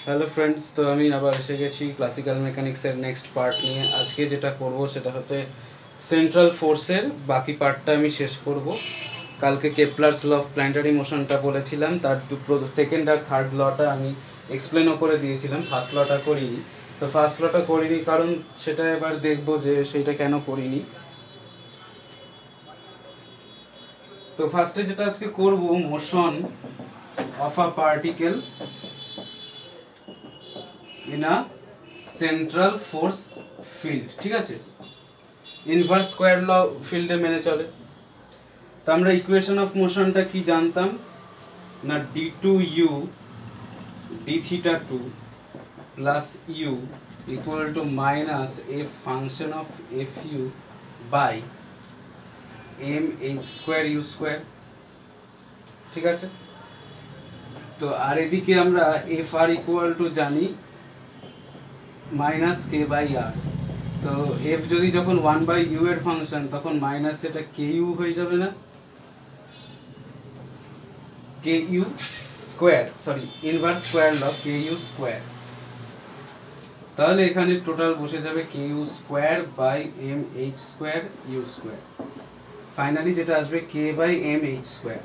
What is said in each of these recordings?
Hello friends, তো আমি আবার এসে গেছি ক্লাসিক্যাল মেকানিক্সের নেক্সট পার্ট নিয়ে। আজকে যেটা করব সেটা হচ্ছে সেন্ট্রাল ফোর্সের বাকি পার্টটা আমি শেষ করব। কালকে কেপলারস ল অফ প্ল্যানেটারি মোশনটা বলেছিলাম, তার সেকেন্ড আর থার্ড লটা আমি এক্সপ্লেনও করে দিয়েছিলাম, ফার্স্ট লটা করিনি। তো ফার্স্ট লটা করিনি কারণ সেটা এবার দেখব যে সেইটা কেন করিনি। তো ফার্স্টে যেটা আজকে করব, motion of a particle in a central force field, ঠিক আছে, ইনভার্স স্কোয়ার ল ফিল্ডে মেনে চলে। তো আমরা ইকুয়েশন অফ মোশনটা কি জানতাম না, d2u d theta 2 plus u equal to minus f function of fu by mh square u square, ঠিক আছে। তো আর এদিকে আমরা fr ইকুয়াল টু জানি মাইনাস কে বাই আর। তো এফ যদি যখন 1/u এর ফাংশন, তখন মাইনাস এটা ku হয়ে যাবে না, ku square, sorry inverse square law ku square. তাহলে এখানে টোটাল বসে যাবে ku square by mh square u square. Finally যেটা আসবে k বাই mh স্কোয়ার।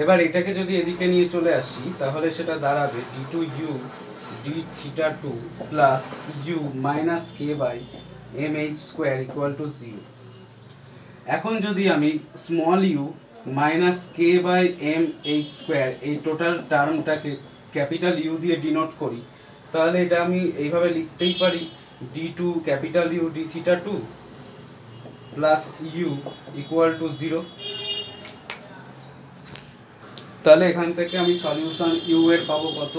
এবার এটাকে যদি এদিকে নিয়ে চলে আসি তাহলে সেটা দাঁড়াবে d2u d theta 2 plus u minus k by mh square equal to 0। এখন যদি আমি small u minus k by mh square এই টোটাল টার্মটাকে ক্যাপিটাল ইউ দিয়ে ডিনোট করি, তাহলে এটা আমি এইভাবে লিখতেই পারি d2 capital U d theta 2 plus you equal to 0। তাহলে এখান থেকে আমি সলিউশন ইউ এর পাবো কত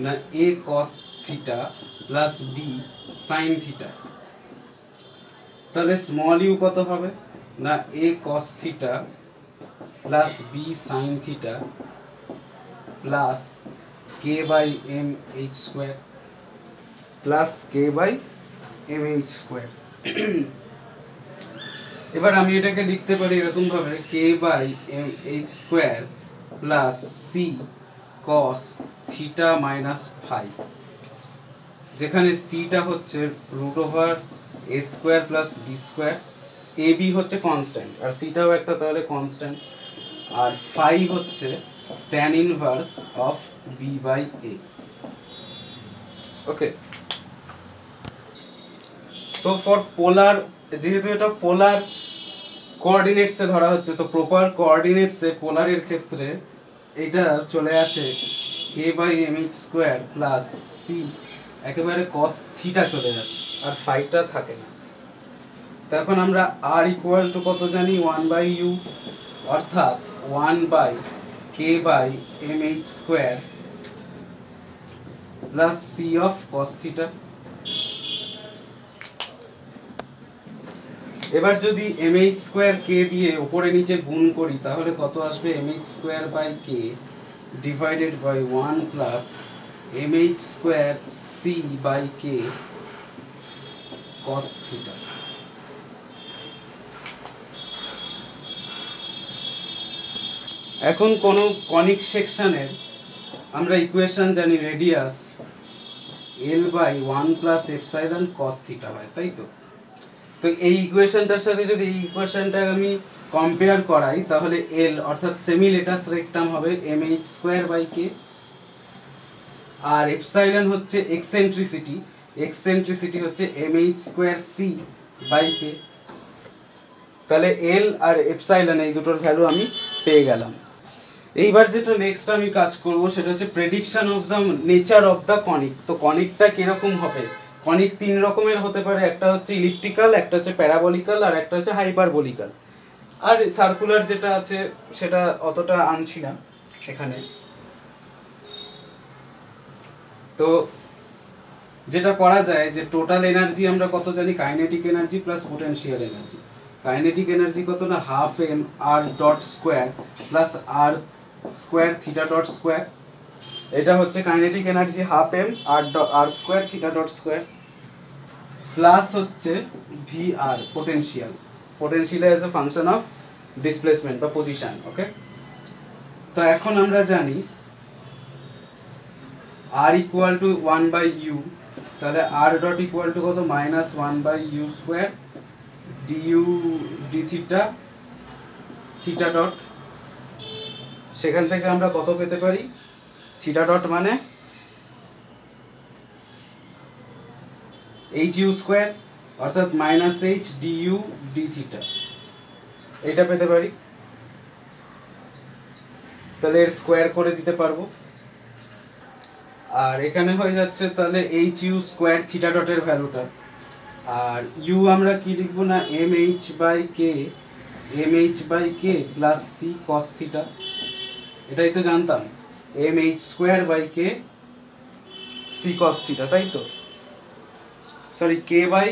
না, a cos theta plus b sin theta. তাহলে স্মল ইউ কত হবে না, a cos theta plus b sin theta plus k by mh square plus k by mh square. এবার আমি এটাকে লিখতে পারি এরকম ভাবে, k by mh square plus c cos theta minus phi, যেখানে সিটা হচ্ছে root over a square plus b square, a b হচ্ছে কনস্ট্যান্ট আর সিটাও একটা তাহলে কনস্ট্যান্ট, আর ফাই হচ্ছে tan inverse of b by a. Okay, so for polar, যেহেতু এটা পোলার কোঅর্ডিনেটসে ধরা হচ্ছে, তো প্রপার কোঅর্ডিনেটসে পোলারের ক্ষেত্রে এটা চলে আসে k by mh square plus c একেবারে cos থিটা চলে আসে, আর ফাইটা থাকে না। তো এখন আমরা r ইকুয়াল টু কত জানি, 1/u, অর্থাৎ 1/k by mh square plus c of cos theta. এবার যদি mh স্কোয়ার k দিয়ে উপরে নিচে গুণ করি তাহলে কত আসবে, mh square by k divided by 1 plus mh square c by k cos theta. এখন কোন কনিক সেকশনের আমরা ইকুয়েশন জানি, radius l by 1 plus epsilon cos theta হয়, তাই তো। তো এই ইকুয়েশনটার সাথে যদি এই ইকুয়েশনটা আমি কম্পেয়ার করাই তাহলে এল অর্থাৎ সেমি লেটাস রেকটাম হবে mh স্কোয়ার বাই k, আর এপসাইলন হচ্ছে এক্সেন্ট্রিসিটি, এক্সেন্ট্রিসিটি হচ্ছে mh square c by k। তাহলে এল আর এপসাইলন এই দুটোর ভ্যালু আমি পেয়ে গেলাম। এইবার যেটা নেক্সট আমি কাজ করব সেটা হচ্ছে prediction of the nature of the conic. তো কনিকটা কিরকম হবে, কনিক তিন রকমের হতে পারে, একটা হচ্ছে ইলিপ্টিক্যাল, একটা হচ্ছে প্যারাবলিক্যাল, আর একটা হচ্ছে হাইপারবলিক্যাল। আর সার্কুলার যেটা আছে সেটা অতটা আনছি না এখানে। তো যেটা করা যায় যে টোটাল এনার্জি আমরা কত জানি, kinetic energy plus potential energy. Kinetic energy কত না, half M R dot square plus R square theta dot square. এটা হচ্ছে kinetic energy half M R square theta dot square, plus হচ্ছে V R potential, potential as a function of displacement বা position. Okay, তো এখন আমরা জানি আর equal two 1/u, তাহলে R dot equal to কত -1/u square d u d theta theta dot. সেখান থেকে আমরা কত পেতে পারি, থিটা ডট মানে এইচ ইউ স্কোয়ার অর্থাৎ -h ডিউ ডি থিটা, এটা পেতে পারি। তাহলে এর স্কোয়ার করে দিতে পারবো। আর এখানে হয়ে যাচ্ছে তাহলে এইচ ইউ স্কোয়ার থিটা ডটের ভ্যালুটা। আর ইউ আমরা কি লিখবো না mh/k plus C cos theta, এটাই তো জানতাম mh²/k সি কস থিটা, তাই তো? সরি k/mh²,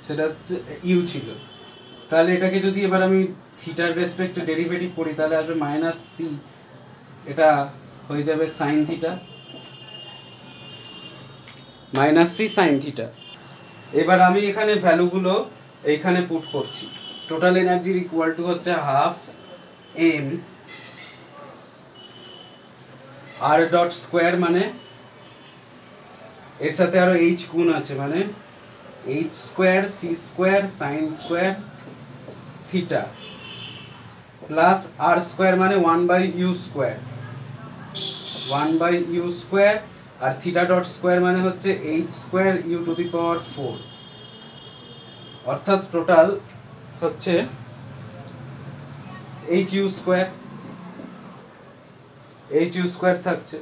সেটা হচ্ছে ইউ ছিল। তাহলে এটাকে যদি এবার আমি থিটার রেসপেক্টে ডেরিভেটিভ করি তাহলে আসবে -c, এটা হয়ে যাবে sine theta, -c sine theta. এবার আমি এখানে ভ্যালুগুলো এইখানে পুট করছি। টোটাল এনার্জির ইকুয়াল টু হচ্ছে 12m আর ডট স্কোয়ার, মানে এর সাথে আরো h গুণ আছে, মানে h² c² sine square theta plus r² মানে 1/u স্কোয়ার 1/u স্কোয়ার, আর থিটা ডট স্কোয়ার মানে হচ্ছে h² u⁴, অর্থাৎ টোটাল হচ্ছে hu স্কোয়ার থাকছে,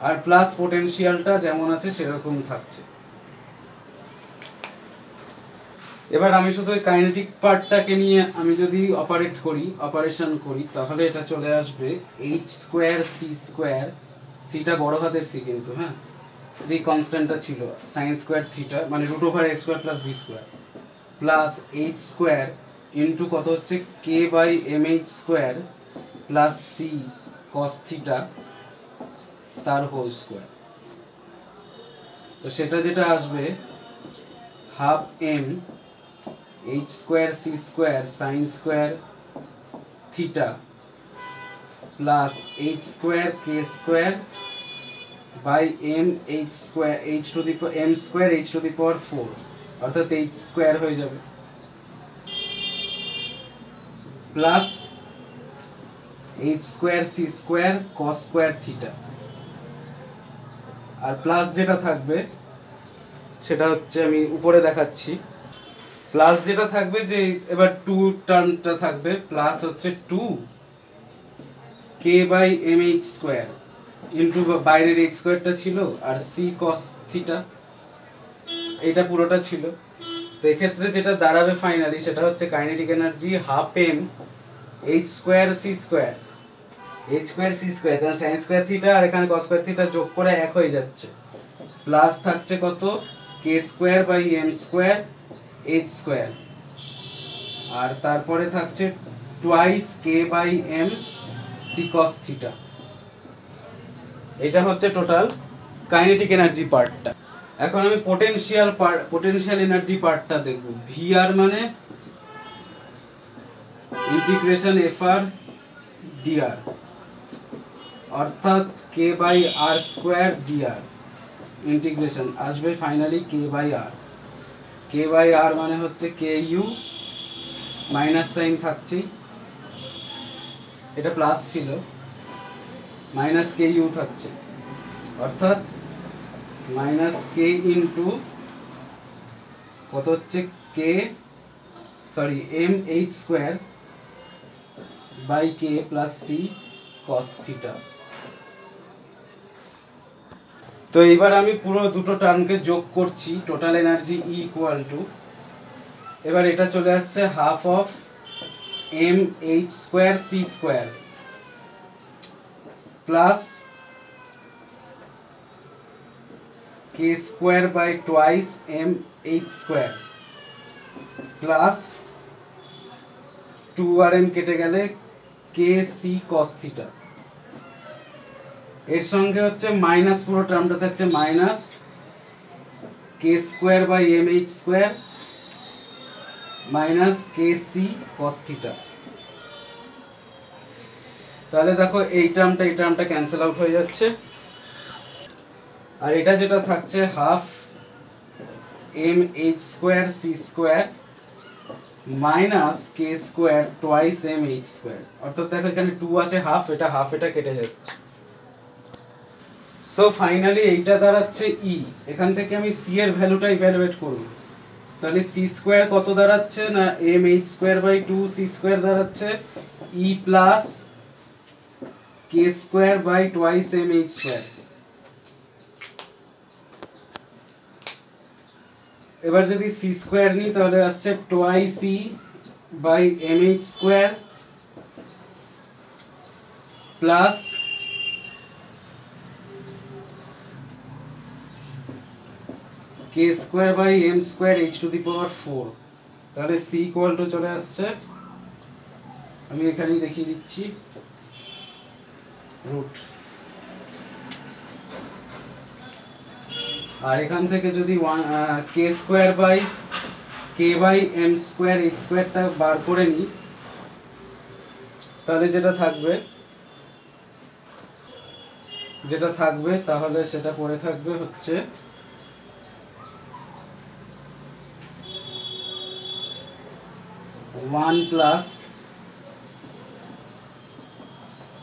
আর প্লাস পোটেনশিয়ালটা যেমন আছে সেরকম থাকছে। এবার আমি শুধু কাইনেটিক পার্টটাকে নিয়ে আমি যদি অপারেশন করি তাহলে এটা চলে আসবে h² c², সিটা বড় হাতের সি কিন্তু, হ্যাঁ, যে কনস্ট্যান্টটা ছিল সাইন স্কোয়ার থিটা মানে √a² plus b² plus h² into কত হচ্ছে k/mh² plus C cos theta তার হোল স্কোয়ার। তো সেটা যেটা আসবে 12m h² c² sine square theta plus h² k² by m²h⁴, অর্থাৎ h² হয়ে যাবে plus h² c² cos square theta, আর প্লাস যেটা থাকবে সেটা হচ্ছে আমি উপরে দেখাচ্ছি। প্লাস যেটা থাকবে যে এবার 2 টার্মটা থাকবে, প্লাস হচ্ছে 2k/mh² ইন্টু বাইরের h² ছিল আর c cos থিটা, এটা পুরোটা ছিল। তো এক্ষেত্রে যেটা দাঁড়াবে ফাইনালি সেটা হচ্ছে kinetic energy 12m h² c², কারণ সাইন স্কোয়ার থিটা আর এখানে cos স্কোয়ার থিটা যোগ করে এক হয়ে যাচ্ছে, প্লাস থাকছে কত k²/m² h², আর তারপরে থাকছে twice k/m c cos theta. এটা হচ্ছে টোটাল কাইনেটিক এনার্জি পার্টটা। এখন আমি পোটেনশিয়াল এনার্জি পার্টটা দেখব। ভিআর মানে ইন্টিগ্রেশন fr dr, অর্থাৎ k/r² dr ইন্টিগ্রেশন আসবে ফাইনালি k/r। k/r মানে হচ্ছে ku, মাইনাস সাইন থাকছে, এটা প্লাস ছিল, মাইনাস ku থাকছে, অর্থাৎ মাইনাস k ইন্টু কত হচ্ছে mh² by k plus c cos theta. তো এবার আমি পুরো দুটো টার্মকে যোগ করছি, total energy E equal to, এবার এটা চলে আসছে half of mh² c² plus k² by twice mh² plus 2 আর m কেটে গেলে kc cos থিটা, এর সঙ্গে হচ্ছে মাইনাস পুরো টার্মটা থাকছে minus k² by mh² minus k c cos theta. তাহলে দেখো এই টার্মটা ক্যান্সেল আউট হয়ে যাচ্ছে, আর এটা যেটা থাকছে half M H square C square minus K square twice M H square, অর্থাৎ দেখো এখানে 2 আছে, হাফ এটা কেটে যাচ্ছে। সো ফাইনালি এইটা দাঁড়াচ্ছে ই, এখান থেকে আমি সি এর ভ্যালুটা ইভ্যালুয়েট করব। তাহলে সি স্কোয়ার কত দাঁড়াচ্ছে না M H square by 2 C square দাঁড়াচ্ছে E plus K square by twice M H square. এবার যদি সি স্কোয়ার নিই তাহলে আসছে twice E by M H square plus K square by M square H to the power 4। তাহলে C equal to চলে আসছে, আমি এখানেই দেখিয়ে দিচ্ছি, রুট। আর এখান থেকে যদি K square by K by M square H স্কোয়ারটা বার করে নিই, তাহলে যেটা থাকবে তাহলে সেটা পড়ে থাকবে হচ্ছে 1 plus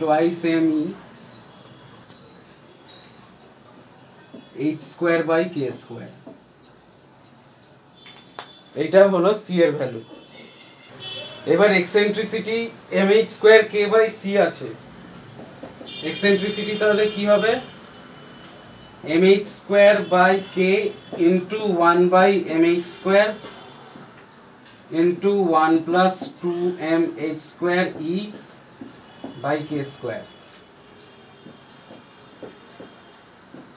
twice m e h square by k square. এইটা হলো সি এর ভ্যালু। এবার eccentricity m H square k by c আছে, এক্সেন্ট্রিসিটি তাহলে কি হবে m H square by k into 1 by M H square into 1 plus 2 m H square e by k square.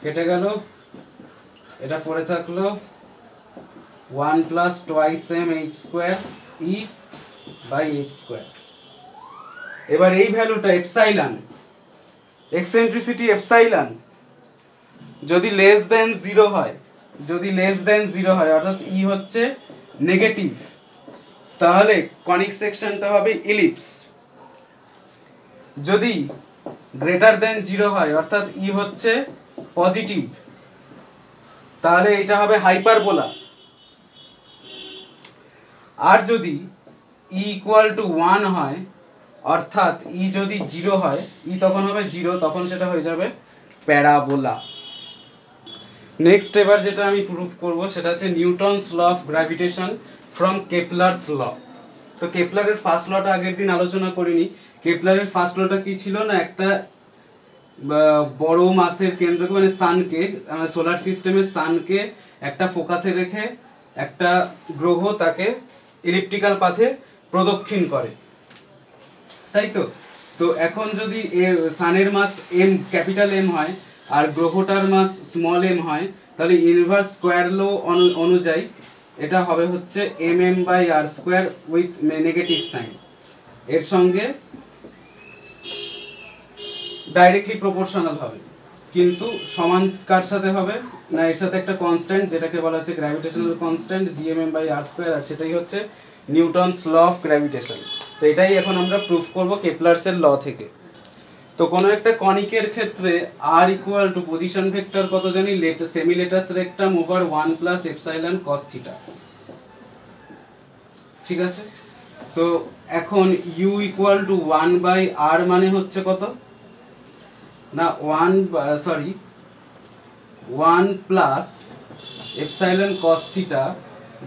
কেটে গেল, এটা পড়ে থাকলো 1 plus twice M H square e by h square. এবার এই ভ্যালুটা এপসাইলন, এক্সেন্ট্রিসিটি এপসাইলন যদি less than 0 হয়, অর্থাৎ ই হচ্ছে নেগেটিভ, তাহলে কনিক সেকশনটা হবে ইলিপস। যদি গ্রেটার দেন 0 হয় অর্থাৎ ই হচ্ছে পজিটিভ, তাহলে এটা হবে হাইপারবোলা। আর যদি ই ইকুয়াল টু 1 হয় অর্থাৎ ই যদি 0 হয়, ই তখন হবে 0, তখন সেটা হয়ে যাবে প্যারাবোলা। নেক্সট এবার যেটা আমি প্রুফ করব সেটা হচ্ছে Newton's law of gravitation from Kepler's law. তো কেপলারের ফার্স্ট লটা আগের দিন আলোচনা করিনি। কেপলারের ফার্স্ট লটা কি ছিল না, একটা বড় মাসের কেন্দ্রকে মানে সানকে, সোলার সিস্টেমের সানকে একটা ফোকাসে রেখে একটা গ্রহ তাকে ইলিপ্টিক্যাল পাথে প্রদক্ষিণ করে, তাই তো। তো এখন যদি সানের মাস এম ক্যাপিটাল এম হয় আর গ্রহটার মাস স্মল এম হয়, তাহলে ইনভার্স স্কোয়ার লো অনুযায়ী এটা হবে হচ্ছে m M by R square with negative sign. এর সঙ্গে ডাইরেক্টলি প্রপোর্শনাল হবে, কিন্তু সমান কার সাথে হবে না, এর সাথে একটা কনস্ট্যান্ট যেটাকে বলা হচ্ছে gravitational constant GMM by R square, আর সেটাই হচ্ছে নিউটনস ল অফ গ্র্যাভিটেশন। তো এটাই এখন আমরা প্রুফ করব কেপলার্সের ল থেকে। তো কোনো একটা কনিকের ক্ষেত্রে R equal to position vector কত জানি, semi latus rectum over 1 plus epsilon cos theta, ঠিক আছে। তো এখন U equal to 1 by R মানে হচ্ছে কত না 1 plus epsilon cos theta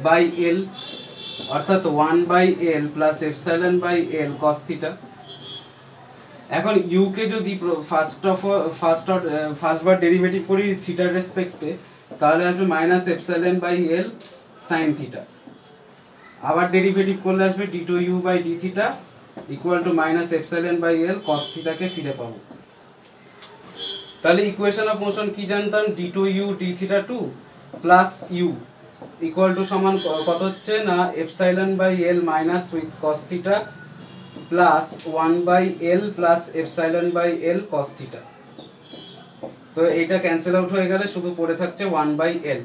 by L, অর্থাৎ 1 by L plus epsilon by L cos theta. এখন ইউ কে যদি ফার্স্টবার ডেরিভেটিভ করি থিটার রেসপেক্টে, তাহলে আসবে minus epsilon by L sine theta. আবার ডেরিভেটিভ করলে আসবে D two U by D theta equal to minus epsilon by L cos থিটাকে ফিরে পাবো। তাহলে ইকুয়েশন অফ মোশন কি জানতাম, D two U D theta 2 plus you equal to সমান কত হচ্ছে না epsilon by L minus with cos theta plus 1 by L plus epsilon by L cos theta. তো এইটা ক্যান্সেল আউট হয়ে গেলে শুধু পড়ে থাকছে 1 বাই এল।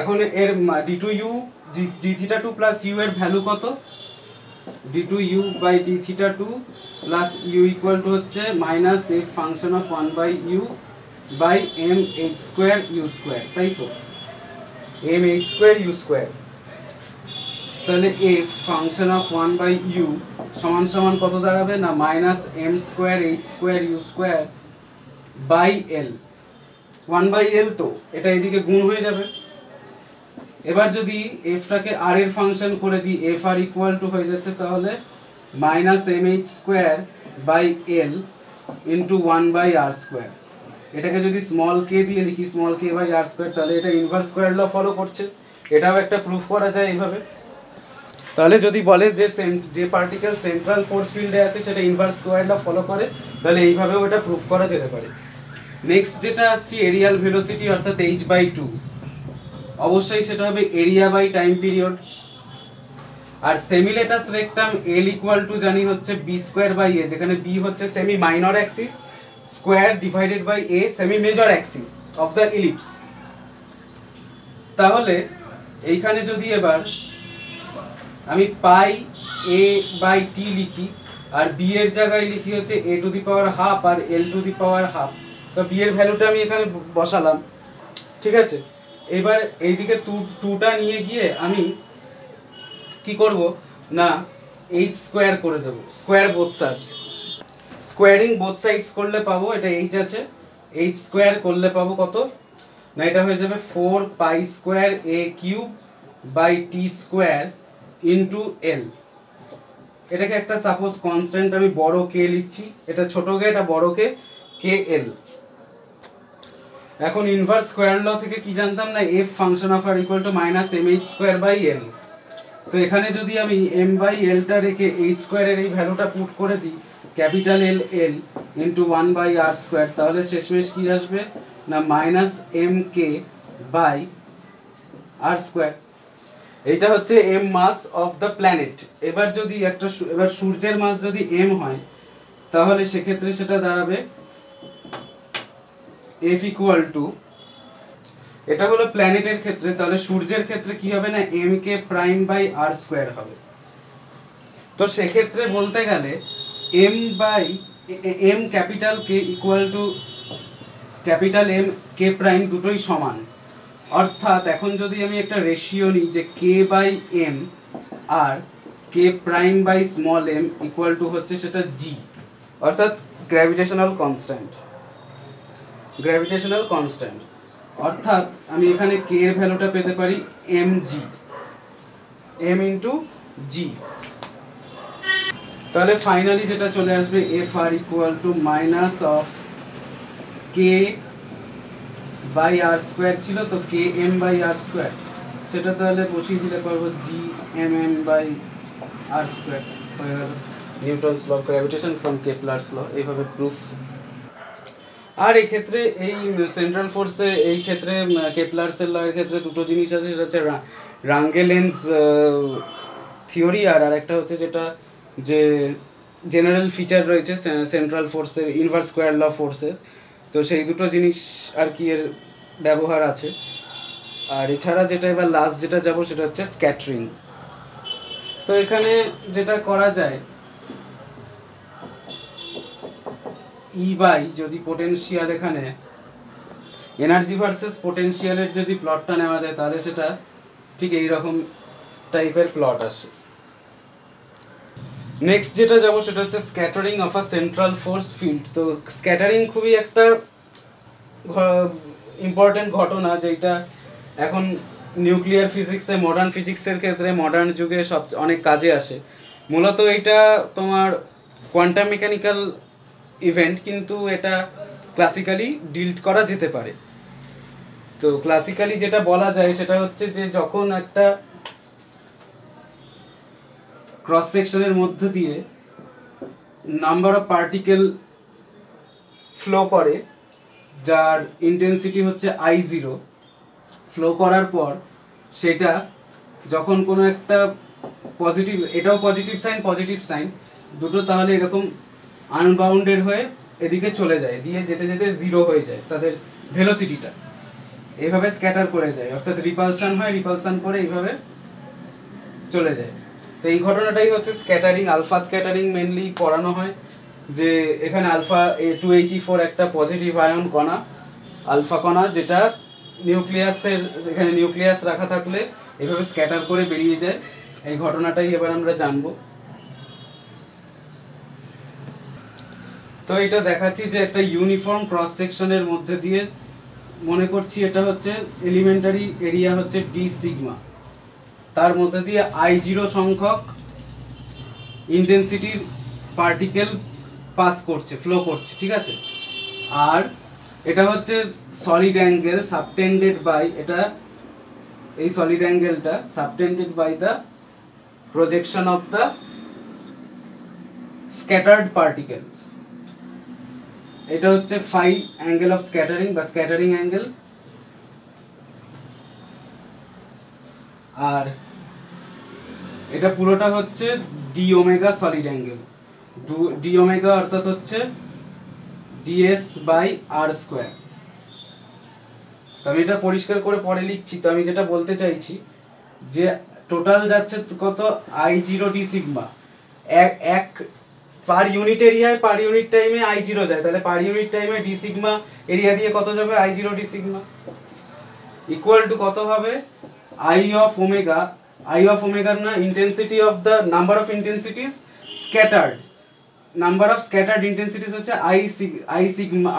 এখন এর d2u d2 প্লাস u এর ভ্যালু কত, d2u by d2 plus u equal to হচ্ছে minus f function of 1 by u by m h square u square, তাই তো, m h square u square. তাহলে f function of 1 by u সমান সমান কত দাঁড়াবে না minus m square h square u square by l, 1 by l, তো এটা এদিকে গুণ হয়ে যাবে। এবার যদি এফটাকে আর এর ফাংশন করে দিই, এফ আর ইকুয়াল টু হয়ে যাচ্ছে তাহলে minus m H square by l into 1 by R square. এটাকে যদি স্মল কে দিয়ে লিখি, small k by R square, তাহলে এটা ইনভার্স স্কোয়ার ল ফলো করছে। এটাও একটা প্রুফ করা যায় এইভাবে। তাহলে যদি বলে যে পার্টিকেল সেন্ট্রাল ফোর্স ফিল্ডে আছে সেটা ইনভার্স স্কোয়ার ল ফলো করে, তাহলে এইভাবেও এটা প্রুফ করা যেতে পারে। নেক্সট যেটা আসছি এরিয়াল ভেলোসিটি অর্থাৎ h/2, অবশ্যই সেটা হবে এরিয়া বাই টাইম পিরিয়ড। আর semi latus rectum L equal to জানি হচ্ছে বি স্কোয়ার বাই এ, যেখানে বি হচ্ছে semi minor axis, square divided by A semi major axis of the ellipse. তাহলে এইখানে যদি এবার আমি পাই এ বাই টি লিখি আর বি এর জায়গায় লিখি হচ্ছে A to the power half আর L to the power half, তো বি এর ভ্যালুটা আমি এখানে বসালাম, ঠিক আছে। এবার এইদিকে টুটা নিয়ে গিয়ে আমি কি করব না এইচ স্কোয়ার করে দেবো, square both sides, squaring both sides করলে পাবো, এটা এইচ আছে, এইচ স্কোয়ার করলে পাবো কত না এটা হয়ে যাবে 4 pi square A cube by T square into L. এটাকে একটা সাপোজ কনস্ট্যান্ট আমি বড় কে লিখছি, এটা ছোট কে, এটা বড় কে, কে এল। এখন ইনভার্স স্কোয়ার ল থেকে কি জানতাম না f function of r equal to minus m H square by l. তো এখানে যদি আমি এম বাই এলটা রেখে এইচ স্কোয়ারের এই ভ্যালুটা পুট করে দিই capital l l into 1 by R square, তাহলে শেষমেশ কি আসবে না minus m k by R square. এইটা হচ্ছে m mass of the planet. এবার যদি এবার সূর্যের মাস যদি এম হয় তাহলে সেক্ষেত্রে সেটা দাঁড়াবে এফ ইকুয়াল টু, এটা হলো প্ল্যানেটের ক্ষেত্রে, তাহলে সূর্যের ক্ষেত্রে কি হবে না m k prime by R square হবে। তো সেক্ষেত্রে বলতে গেলে m by m capital k equal to capital m k prime দুটোই সমান। অর্থাৎ এখন যদি আমি একটা রেশিও নিই যে কে বাই এম আর K prime by small M equal to হচ্ছে সেটা জি, অর্থাৎ গ্র্যাভিটেশনাল কনস্ট্যান্ট, গ্র্যাভিটেশনাল কনস্ট্যান্ট। অর্থাৎ আমি এখানে কে এর ভ্যালুটা পেতে পারি M G, M into G. তাহলে ফাইনালি যেটা চলে আসবে F R equal to minus of K by R square ছিল, তো K M by R square, সেটা তাহলে বসিয়ে দিতে পারবো G M M by R square হয়ে গেল Newton's law of gravitation from Kepler's law, এইভাবে প্রুফ। আর এই ক্ষেত্রে এই সেন্ট্রাল ফোর্সে এই ক্ষেত্রে কেপলারসের ল এর ক্ষেত্রে দুটো জিনিস আছে, সেটা হচ্ছে রাঙ্গেলেন্স থিওরি আর আরেকটা হচ্ছে যেটা যে জেনারেল ফিচার রয়েছে সেন্ট্রাল ফোর্সের ইনভার্স স্কোয়ার ল ফোর্সের, তো সেই দুটো জিনিস আর কি এর ব্যবহার আছে। আর এছাড়া যেটা এবার লাস্ট যেটা যাব সেটা হচ্ছে স্ক্যাটারিং। তো এখানে যেটা করা যায় ই বাই যদি পোটেনশিয়াল, এখানে এনার্জি ভার্সেস পোটেনশিয়ালের যদি প্লটটা নেওয়া যায় তাহলে সেটা ঠিক এই রকম টাইপের প্লট আসে। নেক্সট যেটা যাব সেটা হচ্ছে scattering of a central force field. তো স্ক্যাটারিং খুবই একটা ইম্পর্টেন্ট ঘটনা, যেটা এখন নিউক্লিয়ার ফিজিক্সে, মডার্ন ফিজিক্সের ক্ষেত্রে মডার্ন যুগে সব অনেক কাজে আসে। মূলত এটা তোমার কোয়ান্টাম মেকানিক্যাল ইভেন্ট, কিন্তু এটা ক্লাসিক্যালি ডিল করা যেতে পারে। তো ক্লাসিক্যালি যেটা বলা যায় সেটা হচ্ছে যে যখন একটা ক্রস সেকশনের মধ্য দিয়ে নাম্বার অফ পার্টিকেল ফ্লো করে যার ইন্টেন্সিটি হচ্ছে I0, ফ্লো করার পর সেটা যখন কোনো একটা পজিটিভ, এটাও পজিটিভ সাইন দুটো, তাহলে এরকম আনবাউন্ডেড হয়ে এদিকে চলে যায়, দিয়ে যেতে যেতে জিরো হয়ে যায় তাদের ভেলোসিটিটা। এইভাবে স্ক্যাটার করে যায়, অর্থাৎ রিপালশন হয়, রিপালশন করে এইভাবে চলে যায়। তো এই ঘটনাটাই হচ্ছে স্ক্যাটারিং। আলফা স্ক্যাটারিং মেনলি করানো হয়, যে এখানে আলফা A2He4 একটা পজিটিভ আয়ন কণা, আলফা কণা, যেটা নিউক্লিয়াসের, এখানে নিউক্লিয়াস রাখা থাকলে এভাবে স্ক্যাটার করে বেরিয়ে যায়। এই ঘটনাটাই এবার আমরা জানবো। তো এটা দেখাচ্ছি যে একটা ইউনিফর্ম ক্রস সেকশনের মধ্যে দিয়ে, মনে করছি এটা হচ্ছে এলিমেন্টারি এরিয়া হচ্ছে ডি সিগমা, তার মধ্যে দিয়ে I0 সংখ্যক ইন্টেন্সিটির পার্টিকেল পাস করছে, ফ্লো করছে, ঠিক আছে। আর এটা হচ্ছে সলিড অ্যাঙ্গেল সাবটেন্ডেড বাই, এটা এই সলিড অ্যাঙ্গেলটা subtended by the projection of the scattered particles. এটা হচ্ছে ফাই অ্যাঙ্গেল অফ স্ক্যাটারিং বা স্ক্যাটারিং অ্যাঙ্গেল। আর এটা পুরোটা হচ্ছে D omega solid angle, D omega অর্থাৎ হচ্ছে ds বাই r স্কোয়ার। তো আমি এটা পরিষ্কার করে পরে লিখছি। তো আমি যেটা বলতে চাইছি যে টোটাল যাচ্ছে কত, I0 ডি সিগমা, এক পার ইউনিট এরিয়ায় পার ইউনিট টাইমে I0 যায়, তাহলে পার ইউনিট টাইমে ডি সিগমা এরিয়া দিয়ে কত যাবে, I0 D sigma equal to কত হবে, I অফ ওমেগা না, intensity of the number of intensities scattered, number of scattered intensities হচ্ছে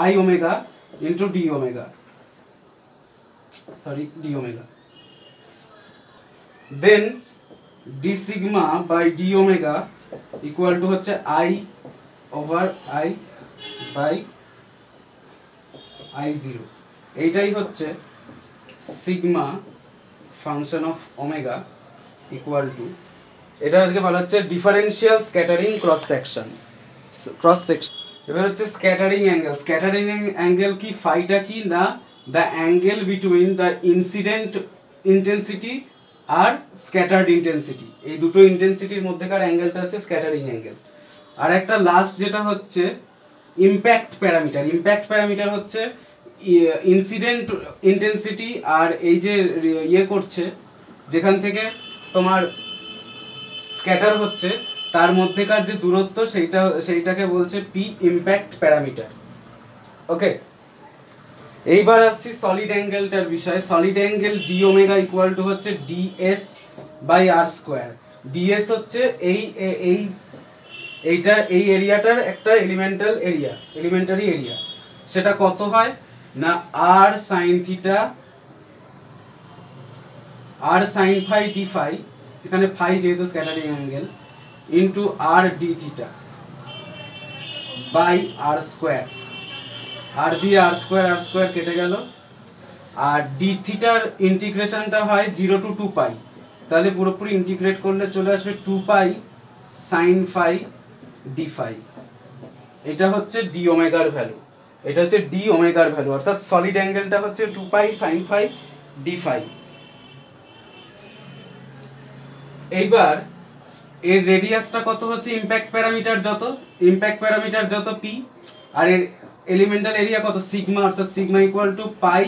I omega into D omega, sorry D omega, then D sigma by D omega equal to হচ্ছে I over I by I0। এইটাই হচ্ছে sigma function of omega equal to, এটা আজকে বলা হচ্ছে differential scattering cross section. এবার হচ্ছে scattering angle. Scattering angle কি, ফাইটা কি না, the angle between the incident intensity আর স্ক্যাটার্ড ইন্টেন্সিটি, এই দুটো ইন্টেন্সিটির মধ্যেকার অ্যাঙ্গেলটা হচ্ছে স্ক্যাটারিং অ্যাঙ্গেল। আর একটা লাস্ট যেটা হচ্ছে ইম্প্যাক্ট প্যারামিটার। ইম্প্যাক্ট প্যারামিটার হচ্ছে ইনসিডেন্ট ইন্টেন্সিটি আর এই যে ইয়ে করছে, যেখান থেকে তোমার স্ক্যাটার হচ্ছে, তার মধ্যেকার যে দূরত্ব, সেইটাকে বলছে পি ইম্প্যাক্ট প্যারামিটার। ওকে, এইবার আসছি সলিড অ্যাঙ্গেলটার বিষয়ে। Solid angle D omega equal to হচ্ছে DS by R square. DS হচ্ছে এইটা এই এরিয়াটার একটা এলিমেন্টারি এরিয়া, সেটা কত হয় না, R sine theta, R sine phi D phi, এখানে ফাই যেহেতু scattering angle, into R D theta by R square. R দিয়ে আর স্কোয়ার কেটে গেল, আর ডি থিটার ইন্টিগ্রেশনটা হয় 0 to 2 পাই, তাহলে পুরোপুরি ইন্টিগ্রেট করলে চলে আসবে 2 pi sine phi D phi. এটা হচ্ছে ডি ওমেগার ভ্যালু, এটা হচ্ছে ডি ওমেগার ভ্যালু, অর্থাৎ সলিড অ্যাঙ্গেলটা হচ্ছে 2 pi sine phi D phi. এইবার এর রেডিয়াসটা কত হচ্ছে, ইম্প্যাক্ট প্যারামিটার যত পি, আর এর এলিমেন্টাল এরিয়া কত, সিগমা, অর্থাৎ sigma equal to pi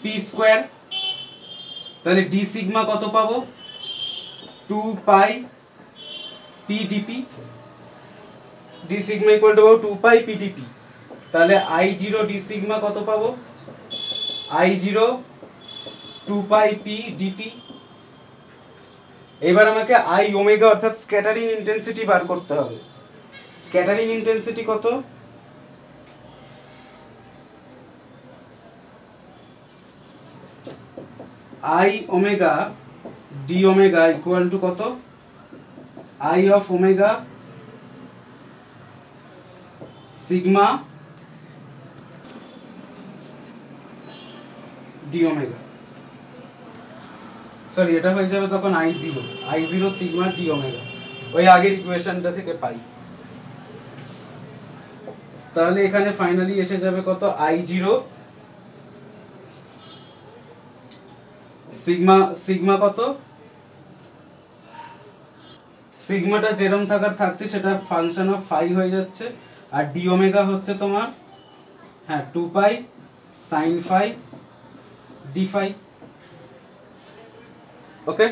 P square. তাহলে ডি সিগমা কত পাবো, 2 pi P DP, D sigma equal to পাবো 2 পাই পি ডিপি। তাহলে I0 ডি সিগমা কত পাবো, I0 2 পাই পি ডিপি। এবার আমাকে I ওমেগা অর্থাৎ স্ক্যাটারিং ইন্টেন্সিটি বার করতে হবে। স্ক্যাটারিং ইন্টেন্সিটি কত, I omega D omega equal to কত, I of omega sigma D omega, sorry এটা হয়ে যাবে তখন I0 সিগমা ডি ওমেগা, ওই আগের ইকুয়েশনটা থেকে পাই। তাহলে এখানে ফাইনালি এসে যাবে কত, I0 সিগমা কত, সিগমাটা যেরকম থাকছে সেটা ফাংশন অফ ফাই হয়ে যাচ্ছে, আর ডি ওমেগা হচ্ছে তোমার 2 pi sine phi D phi. ওকে,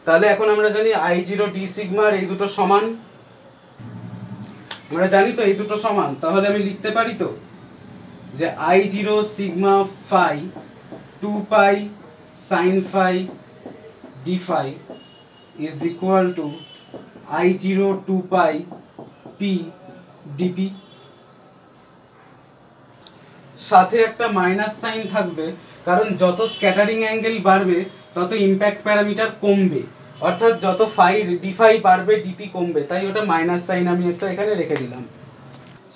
তাহলে এখন আমরা জানি I0 ডি সিগমার এই দুটো সমান, আমরা জানি তো এই দুটো সমান। তাহলে আমি লিখতে পারি তো যে I0 sigma phi 2 pi sine phi D phi is equal to I0 2 pi P d p. সাথে একটা মাইনাস সাইন থাকবে, কারণ যত স্ক্যাটারিং অ্যাঙ্গেল বাড়বে তত ইম্প্যাক্ট প্যারামিটার কমবে, অর্থাৎ যত ফাই ডি ফাই বাড়বে ডিপি কমবে, তাই ওটা মাইনাস সাইন আমি একটা এখানে রেখে দিলাম।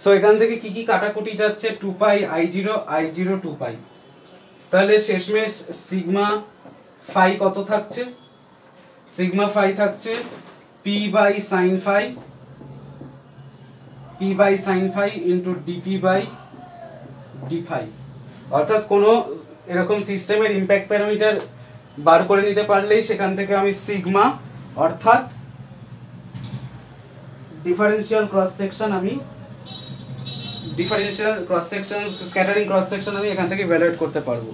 সো এখান থেকে কি কি কাটাকুটি যাচ্ছে, 2 পাই I0 I0 2 পাই, তাহলে শেষমেশ সিগমা ফাই কত থাকছে, সিগমা ফাই থাকছে p by sine phi into d p by d phi. অর্থাৎ কোনো এরকম সিস্টেমের ইম্প্যাক্ট প্যারামিটার বার করে নিতে পারলেই সেখান থেকে আমি সিগমা অর্থাৎ differential cross section scattering cross section আমি এখান থেকে ভ্যালুয়েট করতে পারবো।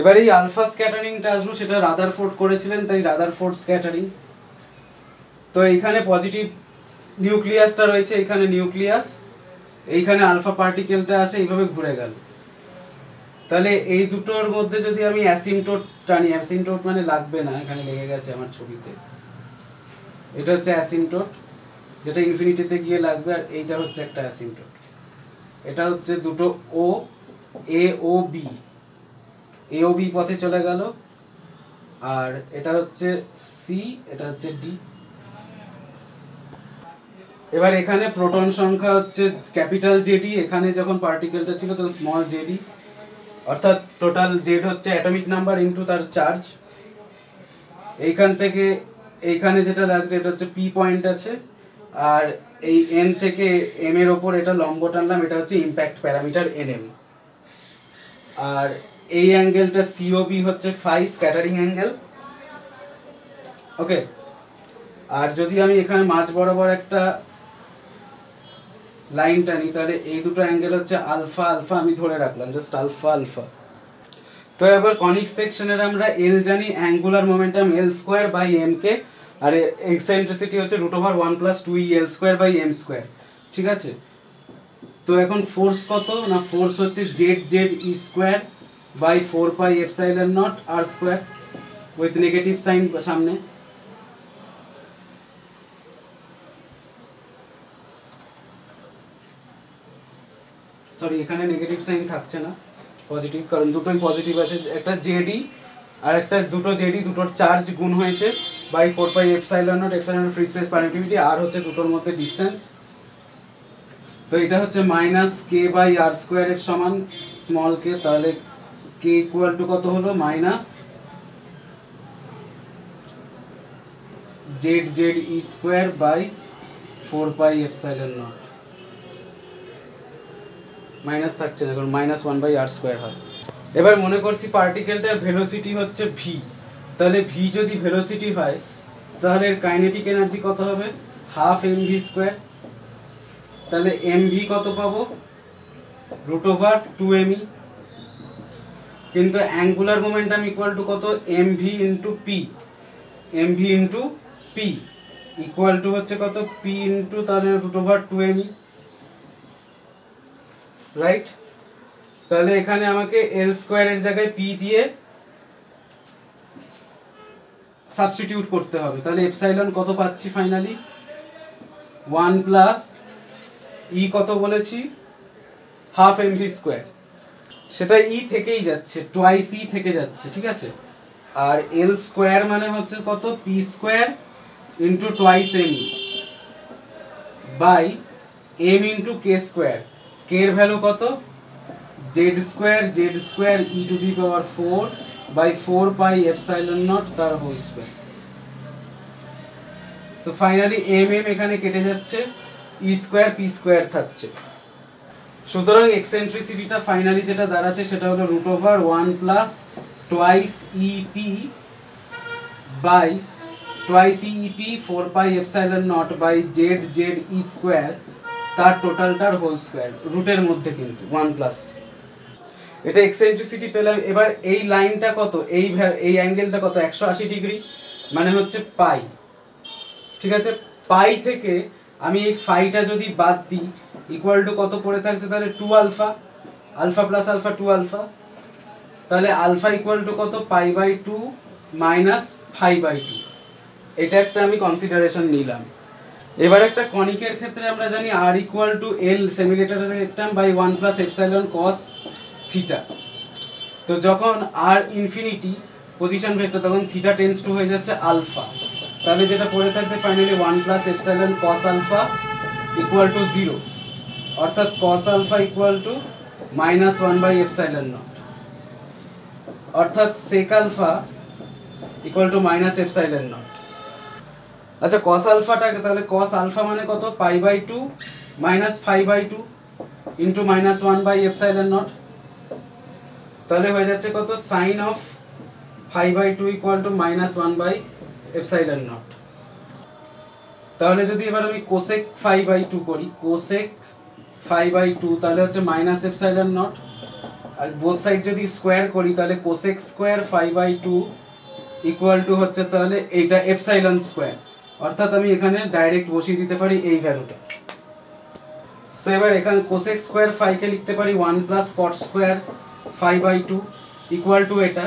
এবার এই আলফা স্ক্যাটারিংটা আসবো, সেটা রাদারফোর্ড করেছিলেন, তাই রাদারফোর্ড স্ক্যাটারিং। তো এইখানে পজিটিভ নিউক্লিয়াসটা রয়েছে, এখানে নিউক্লিয়াস, এইখানে আলফা পার্টিকেলটা আসে এইভাবে ঘুরে গেল। তাহলে এই দুটোর মধ্যে যদি আমি অ্যাসিমটোট টানি, অ্যাসিমটোট মানে লাগবে না, এখানে লেগে গেছে আমার ছবিতে, এটা হচ্ছে অ্যাসিমটোট যেটা ইনফিনিটিতে গিয়ে লাগবে, আর এইটা হচ্ছে একটা অ্যাসিমটোট। এটা হচ্ছে দুটো ও এ ও বি পথে চলে গেল, আর এটা হচ্ছে সি, এটা হচ্ছে ডি। এবার এখানে প্রোটন সংখ্যা হচ্ছে ক্যাপিটাল জেডি, এখানে যখন পার্টিকেলটা ছিল তখন স্মল জেডি, অর্থাৎ টোটাল জেড হচ্ছে অ্যাটমিক নাম্বার ইনটু তার চার্জ। এইখান থেকে এইখানে যেটা লাগছে এটা হচ্ছে পি পয়েন্ট আছে, আর এই এন থেকে এম এর ওপর এটা লম্ব টানলাম, এটা হচ্ছে ইম্প্যাক্ট প্যারামিটার এনএম। আর এই অ্যাঙ্গেলটা সিওবি হচ্ছে ফাই স্ক্যাটারিং অ্যাঙ্গেল। ওকে, আর যদি আমি এখানে মাঝ বরাবর একটা লাইন টানি, তাহলে এই দুটো অ্যাঙ্গেল হচ্ছে আলফা আলফা, আমি ধরে রাখলাম জাস্ট আলফা আলফা। তো এবার কনিক সেকশনের আমরা এল জানি, angular momentum L square by M K, আর এক্সেন্ট্রিসিটি হচ্ছে √1 + 2e L square by M square. ঠিক আছে, তো এখন ফোর্স কত না, ফোর্স হচ্ছে Z Z E square by 4 pi epsilon naught R square with negative sign সামনে। সরি, এখানে নেগেটিভ সাইন থাকছে না, পজিটিভ, কারণ দুটোই পজিটিভ আছে। একটা জেডি আর একটা দুটো জেডি, দুটোর চার্জ গুণ হয়েছে by 4 pi epsilon naught, epsilon free space permittivity, আর হচ্ছে দুটোর মধ্যে ডিস্টেন্স। তো এটা হচ্ছে মাইনাস কে বাই আর স্কোয়ারের সমান স্মল কে, তাহলে কে ইকুয়াল টু কত হলো, minus Z Z E square by 4 pi epsilon naught. Minus থাকছে না, কারণ -1/r² হয়। এবার মনে করছি পার্টিকেলটার ভেলোসিটি হচ্ছে ভি, তাহলে ভি যদি ভেলোসিটি হয় তাহলে এর কাইনেটিক এনার্জি কত হবে, হাফ mv²। তাহলে mv কত পাবো, √2me। কিন্তু অ্যাঙ্গুলার মোমেন্টাম ইকুয়াল টু কত, mv into P equal to হচ্ছে কত, p ইন্টু তাহলে √2me, রাইট। তাহলে এখানে আমাকে এল স্কোয়ারের জায়গায় পি দিয়ে সাবস্টিটিউট করতে হবে। তাহলে এপসাইলন কত পাচ্ছি ফাইনালি, 1 প্লাস ই কত বলেছি, হাফ mv², সেটা ই থেকেই যাচ্ছে, টোয়াইস ই থেকে যাচ্ছে। ঠিক আছে, আর এল স্কোয়ার মানে হচ্ছে কত, p² into twice M by M into k²। K এর ভ্যালু কত, z² e⁴ by 4 pi epsilon naught তার whole square. So finally M এখানে কেটে যাচ্ছে, e² p² থাকছে। সুতরাং এক্সেন্ট্রিসিটিটা ফাইনালি যেটা দাঁড়াচ্ছে সেটা হলো √1 plus twice EP by twice EP 4 pi epsilon naught by Z Z ই² তার টোটালটার হোল স্কয়ার, রুটের মধ্যে কিন্তু 1 প্লাস। এটা এক্সেন্ট্রিসিটি পেলাম। এবার এই লাইনটা কত, এই অ্যাঙ্গেলটা কত, 180 ডিগ্রি, মানে হচ্ছে পাই। ঠিক আছে, পাই থেকে আমি এই ফাইটা যদি বাদ দিই ইকুয়াল টু কত পড়ে থাকছে, তাহলে 2 alpha, alpha plus alpha 2 alpha, তাহলে আলফা ইকুয়াল টু কত, π/2 মাইনাস 5/2। এটা একটা আমি কনসিডারেশন নিলাম। এবার একটা কনিকের ক্ষেত্রে আমরা জানি r equal to l semi latus rectum by 1 plus epsilon cos theta. তো যখন r ইনফিনিটি পজিশন ভেক্টর তখন থিটা টেন্ডস টু হয়ে যাচ্ছে আলফা, তাহলে যেটা পড়ে থাকছে finally 1 plus epsilon cos alpha equal to 0, অর্থাৎ cos alpha equal to minus 1 by epsilon naught, অর্থাৎ sec alpha equal to minus epsilon naught. আচ্ছা কস আলফাটাকে তাহলে কস আলফা মানে কত, π/2 minus 5/2 into minus 1 by epsilon naught, তাহলে হয়ে যাচ্ছে কত, sine of 5/2 equal to minus 1 by epsilon naught. তাহলে যদি এবার আমি কোসেক 5/2 করি, কোসেক 5/2 তাহলে হচ্ছে মাইনাস এপসাইলন নট, আর বোথ সাইড যদি স্কোয়ার করি তাহলে কোসেক স্কোয়ার 5/2 ইকুয়াল টু হচ্ছে তাহলে এইটা এপসাইলন স্কোয়ার, অর্থাৎ আমি এখানে ডাইরেক্ট বসিয়ে দিতে পারি এই ভ্যালুটা। সো এবার এখানে কোসেক স্কোয়ার 5 কে লিখতে পারি 1 plus cot square 5/2 equal to এটা,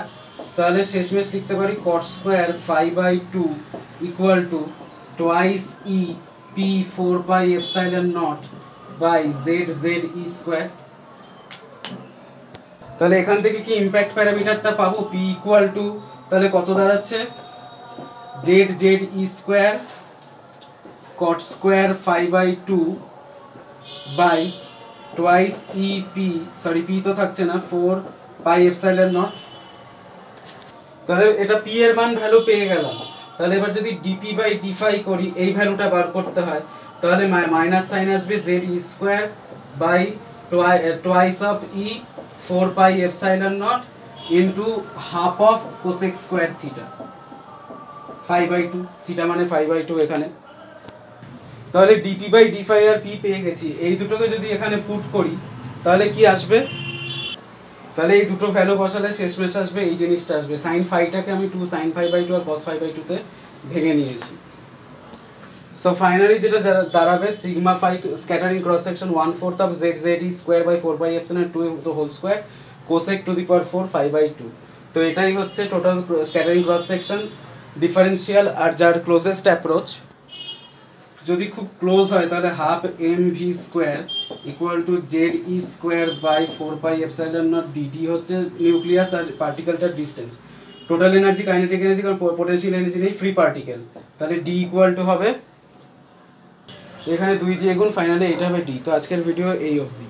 তাহলে শেষমেশ লিখতে পারি cot square 5/2 equal to twice E P 4 pi epsilon naught by Z Z E square. তাহলে এখান থেকে কি ইম্প্যাক্ট প্যারামিটারটা পাবো, পি ইকুয়াল টু তাহলে কত দাঁড়াচ্ছে, Z Z E square cot square 5/2 by twice E P, sorry P তো থাকছে না, 4 পাই এপসাইলন নট। তাহলে এটা পি এর মান ভ্যালু পেয়ে গেলাম। তাহলে এবার যদি ডিপি বাই ডিফাই করি এই ভ্যালুটা বার করতে হয়, তাহলে মাইনাস সাইন আসবে Z E square by twice of E 4 pi epsilon naught into half of cosec square theta 5/2, theta মানে 5/2 এখানে। তাহলে ডিপি বাই ডিফাই আর পি পেয়ে গেছি, এই দুটোকে যদি এখানে পুট করি তাহলে কি আসবে, তাহলে এই দুটো ভ্যালু বসালে শেষমেশ আসবে এই জিনিসটা আসবে, সাইন ফাইটাকে আমি 2 সাইন 5/2 আর কস 5/2 তে ভেঙে নিয়েছি। সো ফাইনালি যেটা দাঁড়াবে sigma 5 scattering cross section 1/4 of Z Z E square by 4 pi epsilon 2 the whole square cosec to the power 4 5/2। তো এটাই হচ্ছে total scattering cross section differential, আর যার ক্লোজেস্ট অ্যাপ্রোচ যদি খুব ক্লোজ হয় তাহলে half M V square equal to Z E square by 4 pi epsilon naught DT হচ্ছে নিউক্লিয়াস আর পার্টিকেলটার distance, total energy kinetic energy কারণ পোটেনশিয়াল এনার্জি নেই, ফ্রি পার্টিকেল, তাহলে ডি ইকুয়াল টু হবে এখানে 2 দিয়ে গুণ, ফাইনালি এটা হবে ডি। তো আজকের ভিডিও এই অবধি।